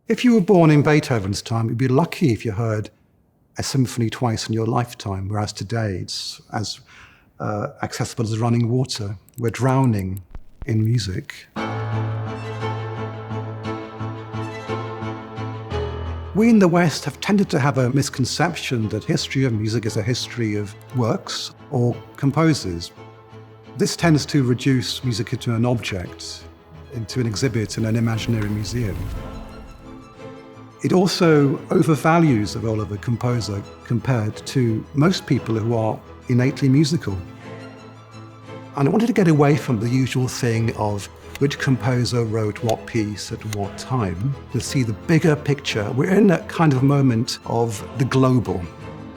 If you were born in Beethoven's time, you'd be lucky if you heard a symphony twice in your lifetime, whereas today it's as accessible as running water. We're drowning in music. We in the West have tended to have a misconception that history of music is a history of works or composers. This tends to reduce music into an object, into an exhibit in an imaginary museum. It also overvalues the role of a composer compared to most people who are innately musical. And I wanted to get away from the usual thing of which composer wrote what piece at what time, to see the bigger picture. We're in a kind of moment of the global,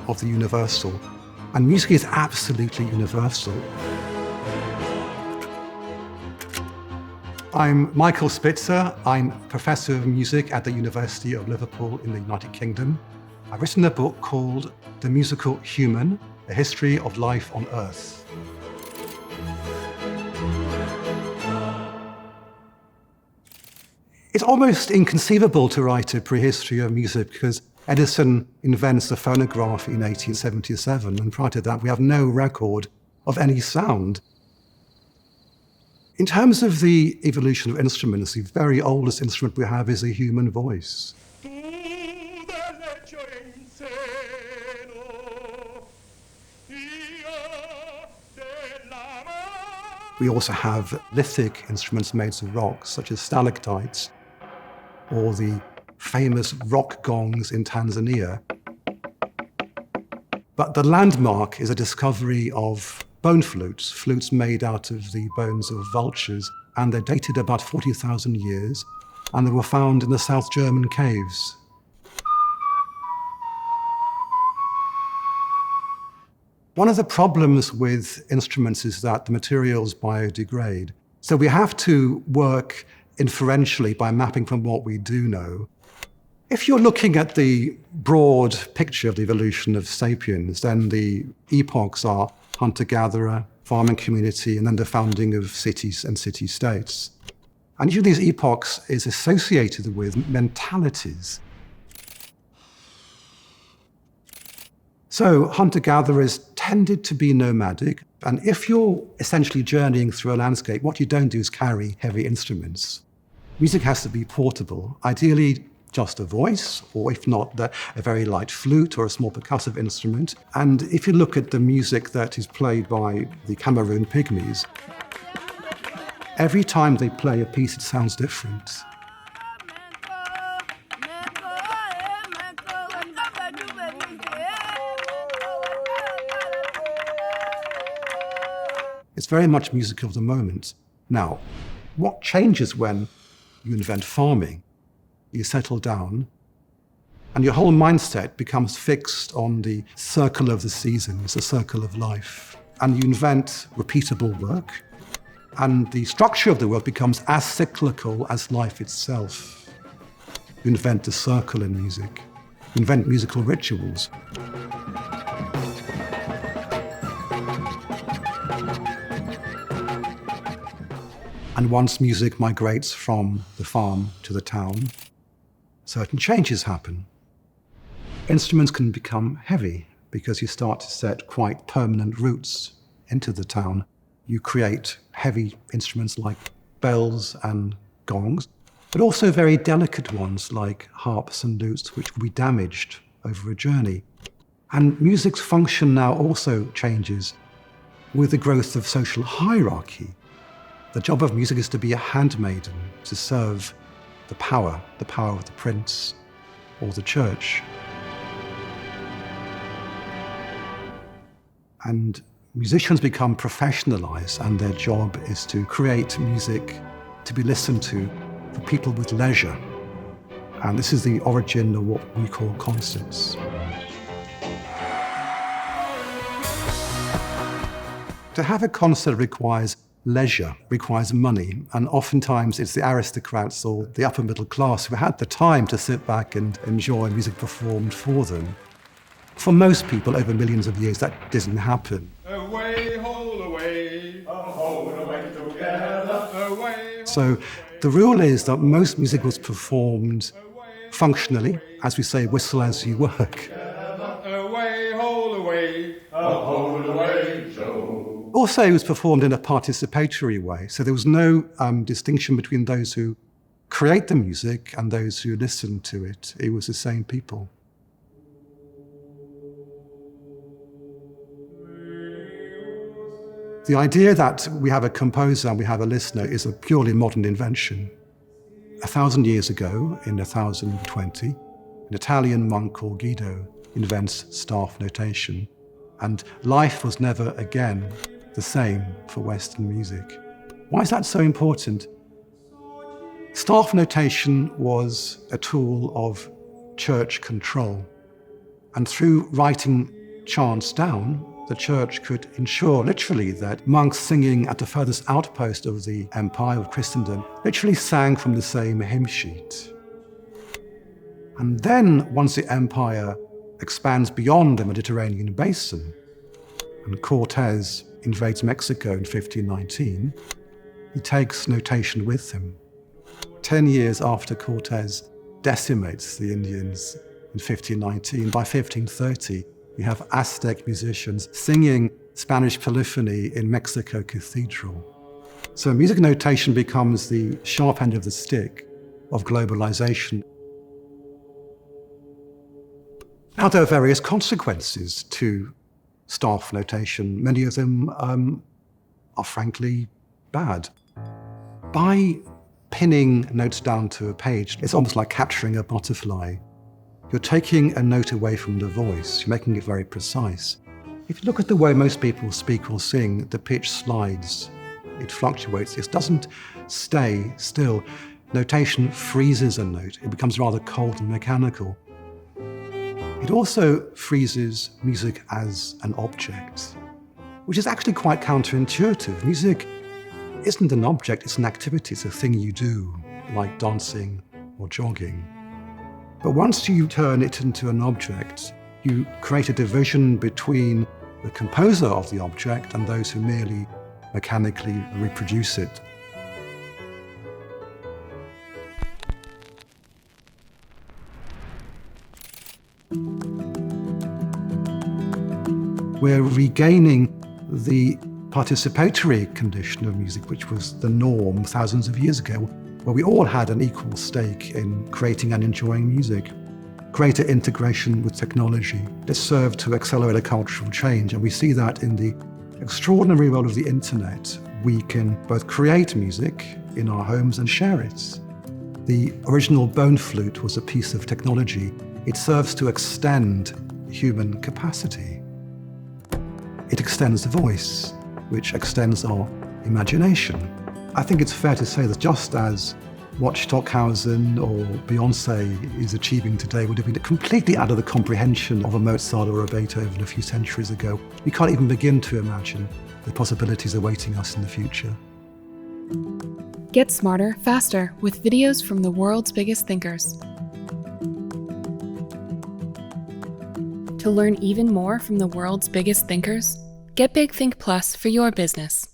of the universal. And music is absolutely universal. I'm Michael Spitzer. I'm Professor of Music at the University of Liverpool in the United Kingdom. I've written a book called The Musical Human, A History of Life on Earth. It's almost inconceivable to write a prehistory of music because Edison invents the phonograph in 1877, and prior to that we have no record of any sound. In terms of the evolution of instruments, the very oldest instrument we have is a human voice. We also have lithic instruments made of rock, such as stalactites, or the famous rock gongs in Tanzania. But the landmark is a discovery of bone flutes, flutes made out of the bones of vultures, and they're dated about 40,000 years, and they were found in the South German caves. One of the problems with instruments is that the materials biodegrade. So we have to work inferentially by mapping from what we do know. If you're looking at the broad picture of the evolution of sapiens, then the epochs are hunter-gatherer, farming community, and then the founding of cities and city-states. And each of these epochs is associated with mentalities. So hunter-gatherers tended to be nomadic, and if you're essentially journeying through a landscape, what you don't do is carry heavy instruments. Music has to be portable, ideally just a voice, or if not, a very light flute or a small percussive instrument. And if you look at the music that is played by the Cameroon Pygmies, every time they play a piece, it sounds different. It's very much music of the moment. Now, what changes when you invent farming? You settle down, and your whole mindset becomes fixed on the circle of the seasons, the circle of life. And you invent repeatable work, and the structure of the work becomes as cyclical as life itself. You invent the circle in music. You invent musical rituals. And once music migrates from the farm to the town, certain changes happen. Instruments can become heavy because you start to set quite permanent roots into the town. You create heavy instruments like bells and gongs, but also very delicate ones like harps and lutes, which will be damaged over a journey. And music's function now also changes with the growth of social hierarchy. The job of music is to be a handmaiden, to serve the power of the prince or the church. And musicians become professionalized, and their job is to create music to be listened to for people with leisure. And this is the origin of what we call concerts. To have a concert requires leisure, requires money, and oftentimes it's the aristocrats or the upper middle class who had the time to sit back and enjoy music performed for them. For most people over millions of years, that doesn't happen. Away, hold away, together, away. So the rule is that most music was performed functionally, as we say, whistle as you work. Away, hold away, hold away, Joe. Also, it was performed in a participatory way, so there was no distinction between those who create the music and those who listen to it. It was the same people. The idea that we have a composer and we have a listener is a purely modern invention. 1,000 years ago, in 1020, an Italian monk called Guido invents staff notation, and life was never again the same for Western music. Why is that so important? Staff notation was a tool of church control, and through writing chants down, the church could ensure literally that monks singing at the furthest outpost of the empire of Christendom literally sang from the same hymn sheet. And then, once the empire expands beyond the Mediterranean basin, and Cortes invades Mexico in 1519, he takes notation with him. 10 years after Cortes decimates the Indians in 1519, by 1530, you have Aztec musicians singing Spanish polyphony in Mexico Cathedral. So music notation becomes the sharp end of the stick of globalization. Now, there are various consequences to staff notation. Many of them are frankly bad. By pinning notes down to a page, it's almost like capturing a butterfly. You're taking a note away from the voice, you're making it very precise. If you look at the way most people speak or sing, the pitch slides, it fluctuates, it doesn't stay still. Notation freezes a note, it becomes rather cold and mechanical. It also freezes music as an object, which is actually quite counterintuitive. Music isn't an object, it's an activity, it's a thing you do, like dancing or jogging. But once you turn it into an object, you create a division between the composer of the object and those who merely mechanically reproduce it. We're regaining the participatory condition of music, which was the norm thousands of years ago, where we all had an equal stake in creating and enjoying music. Greater integration with technology that served to accelerate a cultural change, and we see that in the extraordinary world of the internet. We can both create music in our homes and share it. The original bone flute was a piece of technology. It serves to extend human capacity. It extends the voice, which extends our imagination. I think it's fair to say that just as what Stockhausen or Beyoncé is achieving today would have been completely out of the comprehension of a Mozart or a Beethoven a few centuries ago, we can't even begin to imagine the possibilities awaiting us in the future. Get smarter, faster with videos from the world's biggest thinkers. To learn even more from the world's biggest thinkers, get Big Think Plus for your business.